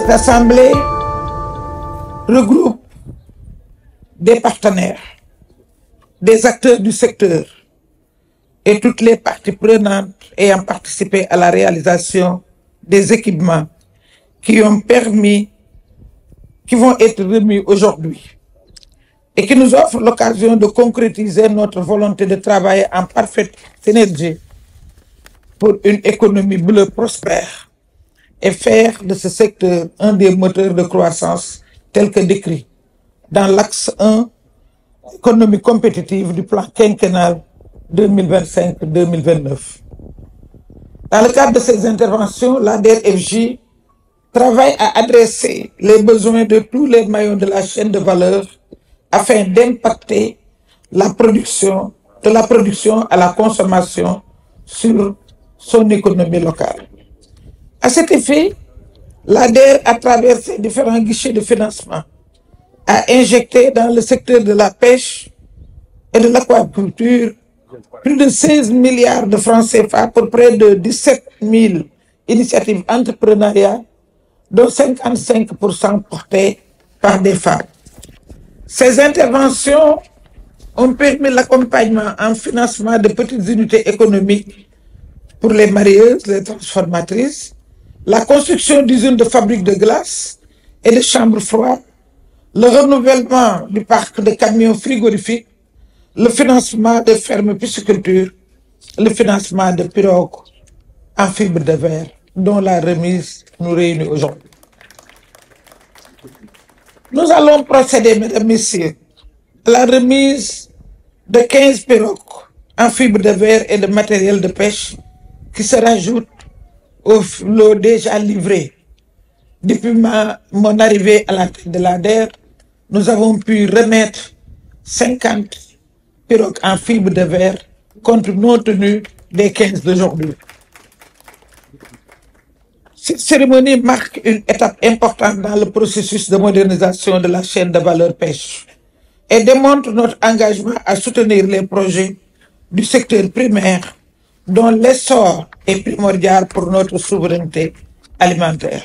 Cette assemblée regroupe des partenaires, des acteurs du secteur et toutes les parties prenantes ayant participé à la réalisation des équipements qui vont être remis aujourd'hui et qui nous offrent l'occasion de concrétiser notre volonté de travailler en parfaite synergie pour une économie bleue prospère et faire de ce secteur un des moteurs de croissance tel que décrit dans l'axe 1, économie compétitive du plan quinquennal 2025-2029. Dans le cadre de ces interventions, l'ADER-FJ travaille à adresser les besoins de tous les maillons de la chaîne de valeur afin d'impacter la production, de la production à la consommation sur son économie locale. À cet effet, l'ADER, à travers ses différents guichets de financement, a injecté dans le secteur de la pêche et de l'aquaculture plus de 16 milliards de francs CFA pour près de 17 000 initiatives entrepreneuriales, dont 55% portées par des femmes. Ces interventions ont permis l'accompagnement en financement de petites unités économiques pour les marieuses, les transformatrices, la construction d'usines de fabriques de glace et de chambres froides, le renouvellement du parc de camions frigorifiques, le financement de fermes pisciculture, le financement de pirogues en fibre de verre, dont la remise nous réunit aujourd'hui. Nous allons procéder, mesdames, messieurs, à la remise de 15 pirogues en fibre de verre et de matériel de pêche qui se rajoutent au lot déjà livré. Depuis mon arrivée à la tête de l'ADER, nous avons pu remettre 50 pirogues en fibre de verre compte tenu des 15 d'aujourd'hui. Cette cérémonie marque une étape importante dans le processus de modernisation de la chaîne de valeur pêche et démontre notre engagement à soutenir les projets du secteur primaire dont l'essor est primordial pour notre souveraineté alimentaire.